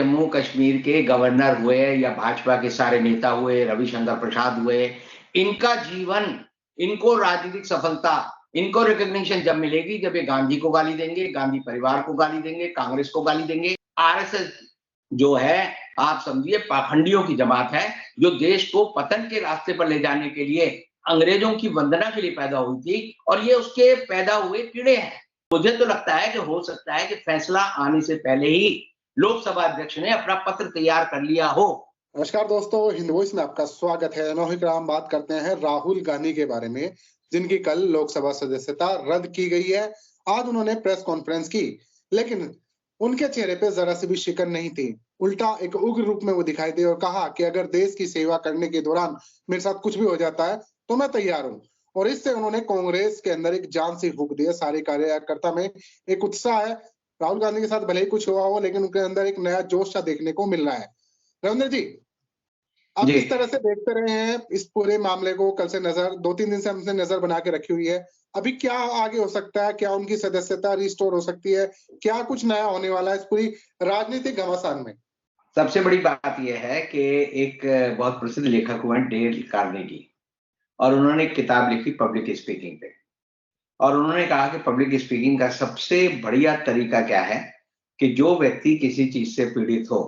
जम्मू कश्मीर के गवर्नर हुए या भाजपा के सारे नेता हुए, रविशंकर प्रसाद हुए, इनका जीवन, इनको राजनीतिक सफलता, इनको रिकॉग्निशन जब मिलेगी जब ये गांधी को गाली देंगे, गांधी परिवार को गाली देंगे, कांग्रेस को गाली देंगे। आरएसएस जो है, आप समझिए पाखंडियों की जमात है, जो देश को पतन के रास्ते पर ले जाने के लिए अंग्रेजों की वंदना के लिए पैदा हुई थी और ये उसके पैदा हुए कीड़े हैं। मुझे तो लगता है कि हो सकता है कि फैसला आने से पहले ही लोकसभा अध्यक्ष ने अपना पत्र तैयार कर लिया हो। नमस्कार दोस्तों, हिंद वॉइस में आपका स्वागत है। हम बात करते हैं राहुल गांधी के बारे में, जिनकी कल लोकसभा सदस्यता रद्द की गई है। आज उन्होंने प्रेस कॉन्फ्रेंस की, लेकिन उनके चेहरे पे जरा सी भी शिकन नहीं थी। उल्टा एक उग्र रूप में वो दिखाई दी और कहा कि अगर देश की सेवा करने के दौरान मेरे साथ कुछ भी हो जाता है तो मैं तैयार हूँ। और इससे उन्होंने कांग्रेस के अंदर एक जान सी फूंक दी है। सारे कार्यकर्ता में एक उत्साह है। राहुल गांधी के साथ भले ही कुछ हुआ हो, लेकिन उनके अंदर एक नया जोश सा देखने को मिल रहा है। रविंद्र जी, आप किस तरह से देखते रहे हैं इस पूरे मामले को? कल से नजर 2-3 दिन से हमने नजर बना के रखी हुई है। अभी क्या आगे हो सकता है? क्या उनकी सदस्यता रिस्टोर हो सकती है? क्या कुछ नया होने वाला है इस पूरी राजनीतिक घमासान में? सबसे बड़ी बात यह है कि एक बहुत प्रसिद्ध लेखक हुए डेल कार्नेगी, और उन्होंने एक किताब लिखी पब्लिक स्पीकिंग पे, और उन्होंने कहा कि पब्लिक स्पीकिंग का सबसे बढ़िया तरीका क्या है कि जो व्यक्ति किसी चीज से पीड़ित हो,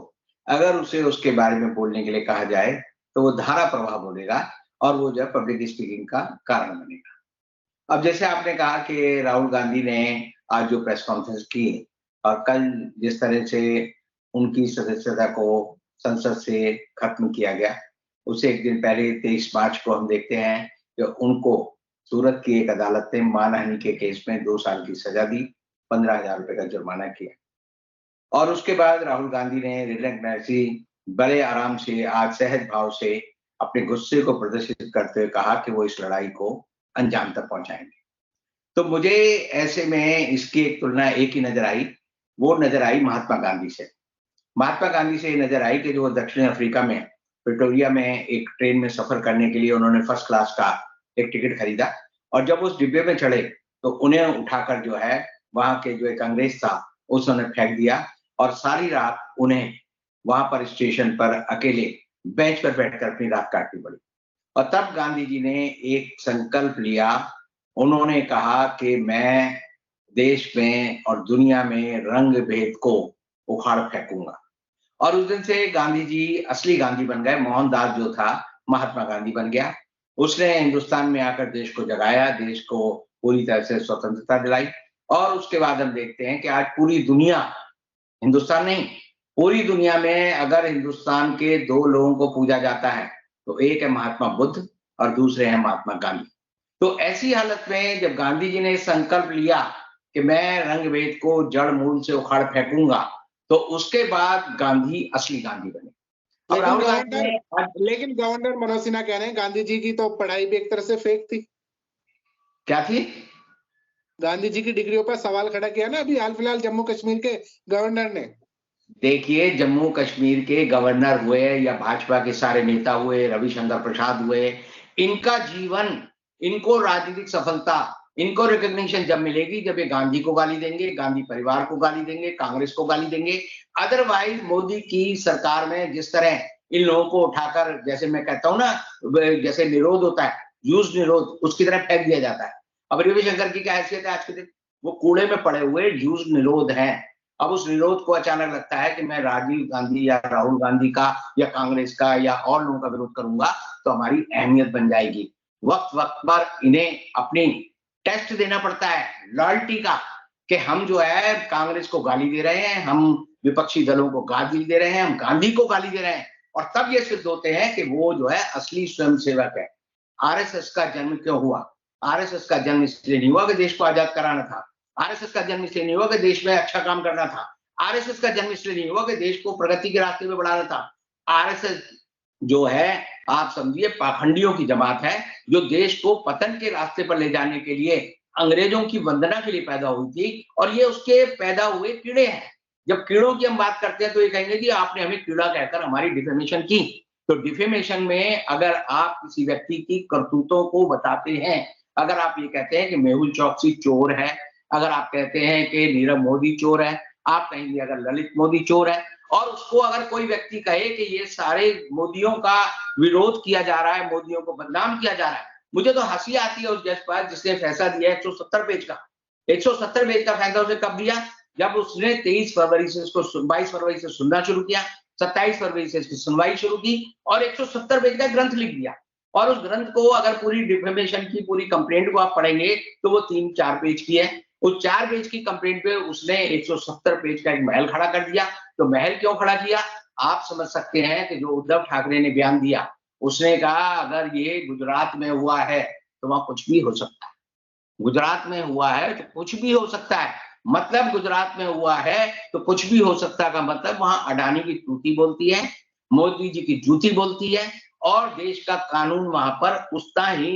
अगर उसे उसके बारे में बोलने के लिए कहा जाए तो वो धारा प्रवाह बोलेगा और वो जो है पब्लिक स्पीकिंग का कारण बनेगा। अब जैसे आपने कहा कि राहुल गांधी ने आज जो प्रेस कॉन्फ्रेंस की और कल जिस तरह से उनकी सदस्यता को संसद से खत्म किया गया, उससे एक दिन पहले 23 मार्च को हम देखते हैं कि उनको सूरत की एक अदालत ने मानहानि के केस में 2 साल की सजा दी, 15,000 रुपए का जुर्माना किया। और उसके बाद राहुल गांधी ने रिलैक्सी बड़े आराम से, आज सहज भाव से अपने गुस्से को प्रदर्शित करते हुए कहा कि वो इस लड़ाई को अंजाम तक पहुंचाएंगे। तो मुझे ऐसे में इसकी एक तुलना एक ही नजर आई, वो नजर आई महात्मा गांधी से। महात्मा गांधी से ये नजर आई कि जो दक्षिण अफ्रीका में प्रिटोरिया में एक ट्रेन में सफर करने के लिए उन्होंने फर्स्ट क्लास का एक टिकट खरीदा, और जब उस डिब्बे में चढ़े तो उन्हें उठाकर जो है वहां के जो एक अंग्रेज था उसने फेंक दिया, और सारी रात उन्हें वहां पर स्टेशन पर अकेले बेंच पर बैठकर अपनी रात काटनी पड़ी। और तब गांधी जी ने एक संकल्प लिया। उन्होंने कहा कि मैं देश में और दुनिया में रंग भेद को उखाड़ फेंकूंगा। और उस दिन से गांधी जी असली गांधी बन गए। मोहनदास जो था महात्मा गांधी बन गया। उसने हिंदुस्तान में आकर देश को जगाया, देश को पूरी तरह से स्वतंत्रता दिलाई। और उसके बाद हम देखते हैं कि आज पूरी दुनिया, हिंदुस्तान नहीं, पूरी दुनिया में अगर हिंदुस्तान के 2 लोगों को पूजा जाता है तो एक है महात्मा बुद्ध और दूसरे हैं महात्मा गांधी। तो ऐसी हालत में जब गांधी जी ने संकल्प लिया कि मैं रंग भेद को जड़ मूल से उखाड़ फेंकूंगा, तो उसके बाद गांधी असली गांधी बने। लेकिन गवर्नर मनोज सिन्हा कह रहे हैं गांधी जी की तो पढ़ाई भी एक तरह से फेक थी। क्या थी? गांधी जी की डिग्रियों पर सवाल खड़ा किया ना अभी हाल फिलहाल जम्मू कश्मीर के गवर्नर ने। देखिए, जम्मू कश्मीर के गवर्नर हुए या भाजपा के सारे नेता हुए, रविशंकर प्रसाद हुए, इनका जीवन, इनको राजनीतिक सफलता, इनको रिकॉग्निशन जब मिलेगी जब ये गांधी को गाली देंगे, गांधी परिवार को गाली देंगे, कांग्रेस को गाली देंगे। अदरवाइज मोदी की सरकार में जिस तरह इन लोगों को उठाकर, जैसे मैं कहता हूं ना, जैसे निरोध होता है, यूज निरोध, उसकी तरह फेंक दिया जाता है। अब रविशंकर की क्या हैसियत है आज के दिन? वो कूड़े में पड़े हुए यूज निरोध हैं। अब उस विरोध को अचानक लगता है कि मैं राजीव गांधी या राहुल गांधी का या कांग्रेस का या और लोगों का विरोध करूंगा तो हमारी अहमियत बन जाएगी। वक्त वक्त पर इन्हें अपनी टेस्ट देना पड़ता है लॉयल्टी का, कि हम जो है कांग्रेस को गाली दे रहे हैं, हम विपक्षी दलों को गाली दे रहे हैं, हम गांधी को गाली दे रहे हैं, और तब ये सिद्ध होते हैं कि वो जो है असली स्वयंसेवक है। आरएसएस का जन्म क्यों हुआ? आरएसएस का जन्म इसलिए नहीं हुआ कि देश को आजाद कराना था। आरएसएस का जन्म इसलिए नहीं हुआ कि देश में अच्छा काम करना था। आरएसएस का जन्म इसलिए नहीं हुआ कि देश को प्रगति के रास्ते में बढ़ाना था। आरएसएस जो है, आप समझिए पाखंडियों की जमात है, जो देश को पतन के रास्ते पर ले जाने के लिए अंग्रेजों की वंदना के लिए पैदा हुई थी, और ये उसके पैदा हुए कीड़े हैं। जब कीड़ों की हम बात करते हैं तो ये कहेंगे जी आपने हमें कीड़ा कहकर हमारी डिफेमेशन की। तो डिफेमेशन में अगर आप किसी व्यक्ति की करतूतों को बताते हैं, अगर आप ये कहते हैं कि मेहुल चौकसी चोर है, अगर आप कहते हैं कि नीरव मोदी चोर है, आप कहेंगे अगर ललित मोदी चोर है, और उसको अगर कोई व्यक्ति कहे कि ये सारे मोदियों का विरोध किया जा रहा है, मोदियों को बदनाम किया जा रहा है, मुझे तो हंसी आती है उस जज पर जिसने फैसला दिया 170 पेज का। 170 पेज का फैसला उसने कब दिया? जब उसने 23 फरवरी से इसको 22 फरवरी से सुनना शुरू किया, 27 फरवरी से इसकी सुनवाई शुरू की और 170 पेज का ग्रंथ लिख दिया। और उस ग्रंथ को अगर पूरी डिफेमेशन की पूरी कंप्लेंट को आप पढ़ेंगे तो वो 3-4 पेज की है। उस 4 पेज की कंप्लेंट पे उसने 170 पेज का एक महल खड़ा कर दिया। तो महल क्यों खड़ा किया? आप समझ सकते हैं कि जो उद्धव ठाकरे ने बयान दिया, उसने कहा अगर ये गुजरात में हुआ है तो वहां कुछ भी हो सकता है। गुजरात में हुआ है तो कुछ भी हो सकता है। मतलब गुजरात में हुआ है तो कुछ भी हो सकता का मतलब वहां अडानी की टूटी बोलती है, मोदी जी की जूती बोलती है और देश का कानून वहां पर उतना ही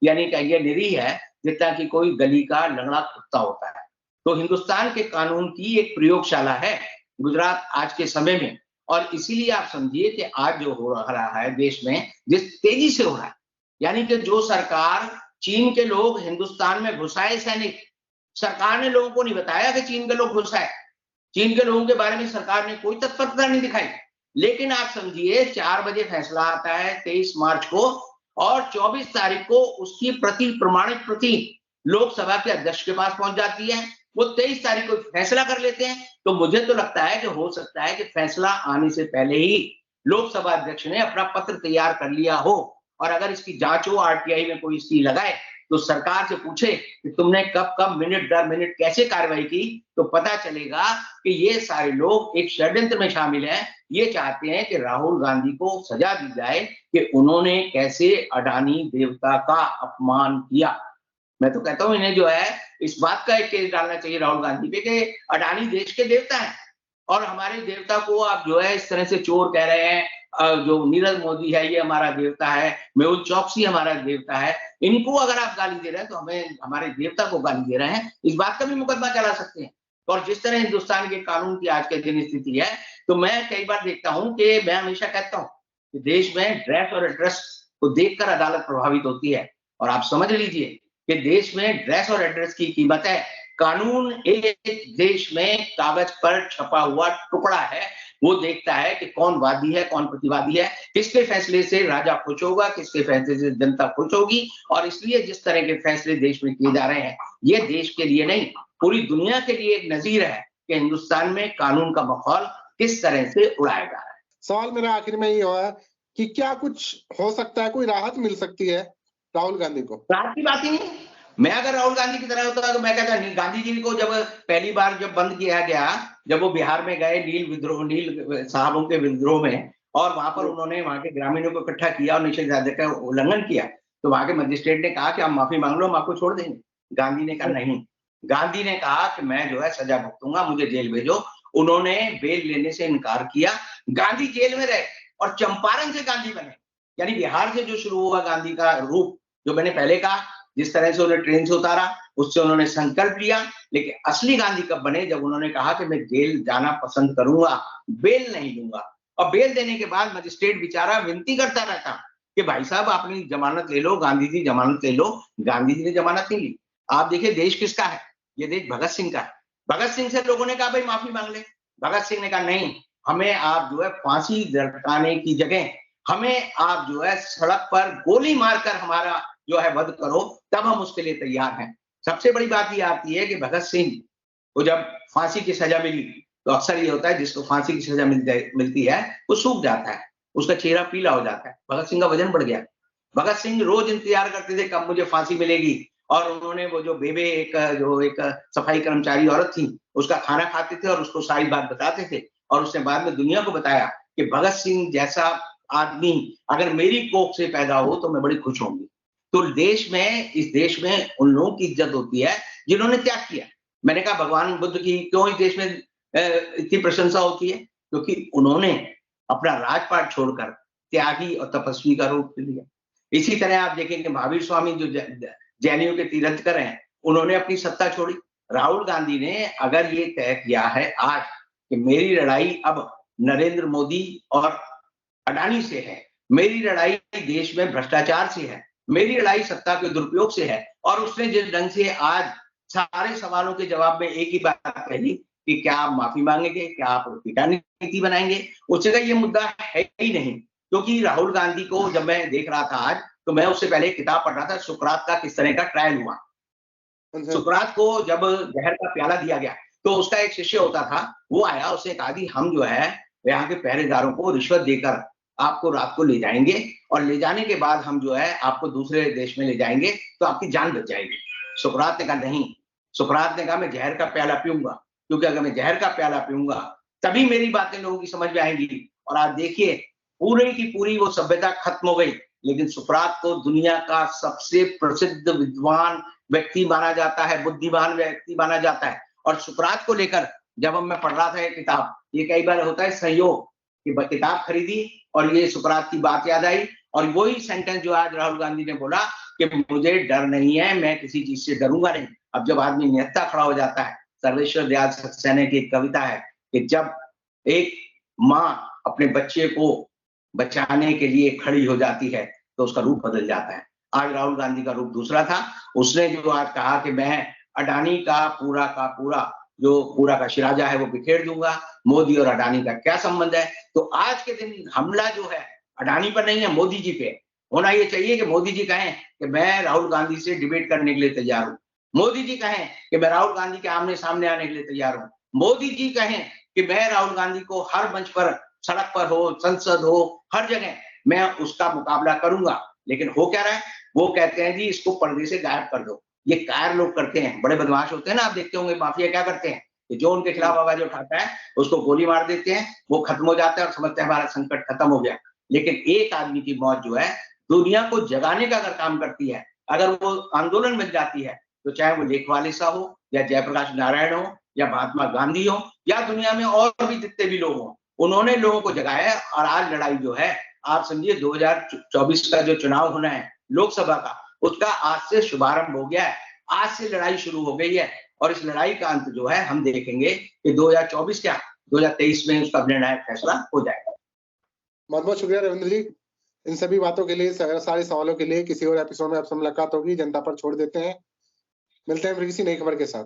यानी कि ये निरीह है जितना कि कोई गली का लंगड़ा कुत्ता होता है। तो हिंदुस्तान के कानून की एक प्रयोगशाला है गुजरात आज के समय में। और इसीलिए आप समझिए कि आज जो हो रहा है देश में, जिस तेजी से हो रहा है, यानी कि जो सरकार चीन के लोग हिंदुस्तान में घुसाए सैनिक, सरकार ने लोगों को नहीं बताया कि चीन के लोग घुसाए। चीन के लोगों के बारे में सरकार ने कोई तत्परता नहीं दिखाई। लेकिन आप समझिए 4 बजे फैसला आता है 23 मार्च को और 24 तारीख को उसकी प्रति प्रमाणित प्रति लोकसभा के अध्यक्ष के पास पहुंच जाती है। वो 23 तारीख को फैसला कर लेते हैं। तो मुझे तो लगता है कि हो सकता है कि फैसला आने से पहले ही लोकसभा अध्यक्ष ने अपना पत्र तैयार कर लिया हो और अगर इसकी जांच हो, आरटीआई में कोई इसकी लगाए तो सरकार से पूछे कि तुमने कब कब मिनट दर मिनट कैसे कार्रवाई की, तो पता चलेगा कि ये सारे लोग एक षड्यंत्र में शामिल हैं। ये चाहते हैं कि राहुल गांधी को सजा दी जाए कि उन्होंने कैसे अडानी देवता का अपमान किया। मैं तो कहता हूं इन्हें जो है इस बात का एक केस डालना चाहिए राहुल गांधी पे कि अडानी देश के देवता है और हमारे देवता को आप जो है इस तरह से चोर कह रहे हैं। जो नीरज मोदी है ये हमारा देवता है, मेहुल चौकसी हमारा देवता है। इनको अगर आप गाली दे रहे हैं तो हमें हमारे देवता को गाली दे रहे हैं, इस बात का भी मुकदमा चला सकते हैं। और जिस तरह हिंदुस्तान के कानून की आज के दिन स्थिति है, तो मैं कई बार देखता हूं कि मैं हमेशा कहता हूं कि देश में ड्रेस और एड्रेस को देखकर अदालत प्रभावित होती है। और आप समझ लीजिए कि देश में ड्रेस और एड्रेस की कीमत है। कानून एक देश में कागज पर छपा हुआ टुकड़ा है। वो देखता है कि कौन वादी है, कौन प्रतिवादी है, किसके फैसले से राजा खुश होगा, किसके फैसले से जनता खुश होगी। और इसलिए जिस तरह के फैसले देश में किए जा रहे हैं, ये देश के लिए नहीं, पूरी दुनिया के लिए एक नजीर है कि हिंदुस्तान में कानून का माहौल किस तरह से उड़ाया जा रहा है। सवाल मेरा आखिर में ये हुआ कि क्या कुछ हो सकता है, कोई राहत मिल सकती है राहुल गांधी को? राहत की बात ही नहीं। मैं अगर राहुल गांधी की तरह होता तो मैं कहता नहीं। गांधी जी को जब पहली बार जब बंद किया गया, जब वो बिहार में गए नील साहबों के विद्रोह में, और वहां पर उन्होंने वहां के ग्रामीणों को इकट्ठा किया और निषेधाज्ञा का उल्लंघन किया, तो वहां के मजिस्ट्रेट ने कहा कि आप माफी मांग लो, हम आपको छोड़ देंगे। गांधी ने कहा नहीं। गांधी ने कहा कि मैं जो है सजा भुगतूंगा, मुझे जेल भेजो। उन्होंने बेल लेने से इनकार किया। गांधी जेल में रहे और चंपारण से गांधी बने। यानी बिहार से जो शुरू हुआ गांधी का रूप, जो मैंने पहले कहा, जिस तरह से उन्हें ट्रेन से उतारा, उससे उन्होंने संकल्प लिया। लेकिन असली गांधी कब बने? जब उन्होंने कहा कि मैं जेल जाना पसंद करूंगा, बेल नहीं दूंगा। और बेल देने के बाद मजिस्ट्रेट बेचारा विनती करता रहता कि भाई साहब अपनी जमानत ले लो, गांधी जी जमानत ले लो। गांधी जी ने जमानत नहीं ली। आप देखिए देश किसका है? ये देश भगत सिंह का है। भगत सिंह से लोगों ने कहा भाई माफी मांग ले। भगत सिंह ने कहा नहीं, हमें आप जो है फांसी लटकाने की जगह हमें आप जो है सड़क पर गोली मारकर हमारा जो है वध करो, तब हम उसके लिए तैयार हैं। सबसे बड़ी बात ये आती है कि भगत सिंह को जब फांसी की सजा मिली, तो अक्सर ये होता है जिसको फांसी की सजा मिलती है वो सूख जाता है, उसका चेहरा पीला हो जाता है। भगत सिंह का वजन बढ़ गया। भगत सिंह रोज इंतजार करते थे कब मुझे फांसी मिलेगी। और उन्होंने वो जो बेबे एक सफाई कर्मचारी औरत थी, उसका खाना खाते थे और उसको सारी बात बताते थे। और उसने बाद में दुनिया को बताया कि भगत सिंह जैसा आदमी अगर मेरी कोख से पैदा हो तो मैं बड़ी खुश होंगी। तो इस देश में उन लोगों की इज्जत होती है जिन्होंने त्याग किया। मैंने कहा भगवान बुद्ध की क्यों इस देश में इतनी प्रशंसा होती है? क्योंकि उन्होंने अपना राजपाट छोड़कर त्यागी और तपस्वी का रूप लिया। इसी तरह आप देखेंगे महावीर स्वामी जो जैनियों के तीर्थंकर हैं, उन्होंने अपनी सत्ता छोड़ी। राहुल गांधी ने अगर ये तय किया है आज कि मेरी लड़ाई अब नरेंद्र मोदी और अडानी से है, मेरी लड़ाई देश में भ्रष्टाचार से है, मेरी लड़ाई सत्ता के दुरुपयोग से है, और उसने जिस ढंग से आज सारे सवालों के जवाब में एक ही बात कही कि क्या आप माफी मांगेंगे, क्या आप टीका नीति बनाएंगे। उससे का ये मुद्दा है ही नहीं, क्योंकि राहुल गांधी को जब मैं देख रहा था आज, तो मैं उससे पहले एक किताब पढ़ रहा था, सुकरात का किस तरह का ट्रायल हुआ। सुकरात को जब जहर का प्याला दिया गया, तो उसका एक शिष्य होता था, वो आया, उसने कहा कि हम जो है यहाँ के पहरेदारों को रिश्वत देकर आपको रात को ले जाएंगे, और ले जाने के बाद हम जो है आपको दूसरे देश में ले जाएंगे, तो आपकी जान बच जाएगी। सुकरात ने कहा नहीं, सुकरात ने कहा मैं जहर का प्याला पीऊंगा, क्योंकि अगर मैं जहर का प्याला पीऊंगा तभी मेरी बातें लोगों की समझ में आएंगी। और आज देखिए, पूरी की पूरी वो सभ्यता खत्म हो गई, लेकिन सुकरात को दुनिया का सबसे प्रसिद्ध विद्वान व्यक्ति माना जाता है, बुद्धिमान व्यक्ति माना जाता है। और सुकरात को लेकर जब मैं पढ़ रहा था ये किताब, ये कई बार होता है संयोग कि किताब खरीदी और ये सुकरात की बात याद आई, और वही सेंटेंस जो आज राहुल गांधी ने बोला कि मुझे डर नहीं है, मैं किसी चीज से डरूंगा नहीं। अब जब आदमी निहत्था खड़ा हो जाता है, सर्वेश्वर दयाल सक्सेना की एक कविता है कि जब एक माँ अपने बच्चे को बचाने के लिए खड़ी हो जाती है, तो उसका रूप बदल जाता है। आज राहुल गांधी का रूप दूसरा था। उसने जो आज कहा कि मैं अडानी का पूरा जो पूरा का शिराजा है वो बिखेर दूंगा, मोदी और अडानी का क्या संबंध है। तो आज के दिन हमला जो है अडानी पर नहीं है, मोदी जी पे होना ये चाहिए कि मोदी जी कहें कि मैं राहुल गांधी से डिबेट करने के लिए तैयार हूं। मोदी जी कहें कि मैं राहुल गांधी के आमने सामने आने के लिए तैयार हूं। मोदी जी कहें कि मैं राहुल गांधी को हर मंच पर, सड़क पर हो, संसद हो, हर जगह मैं उसका मुकाबला करूंगा। लेकिन हो क्या रहा है, वो कहते हैं जी इसको पर्दे से गायब कर दो। ये कायर लोग करते हैं, बड़े बदमाश होते हैं ना, आप देखते होंगे माफिया क्या करते हैं कि जो उनके खिलाफ आवाज उठाता है उसको गोली मार देते हैं, वो खत्म हो जाता है और समझते हैं हमारा संकट खत्म हो गया। लेकिन एक आदमी की मौत जो है दुनिया को जगाने का अगर काम करती है, अगर वो आंदोलन बन जाती है, तो चाहे वो लेखवाली साहब हो या जयप्रकाश नारायण हो या महात्मा गांधी हो या दुनिया में और भी जितने भी लोग हों, उन्होंने लोगों को जगाया। और आज लड़ाई जो है, आप समझिए 2024 का जो चुनाव होना है लोकसभा का, उसका आज से शुभारंभ हो गया है। आज से लड़ाई शुरू हो गई है, और इस लड़ाई का अंत जो है हम देखेंगे कि 2024 क्या 2023 में उसका निर्णायक फैसला हो जाएगा। बहुत बहुत शुक्रिया रविंद्र जी, इन सभी बातों के लिए, सारे सवालों के लिए। किसी और एपिसोड में आपसे मुलाकात होगी। जनता पर छोड़ देते हैं, मिलते हैं फिर किसी नई खबर के साथ।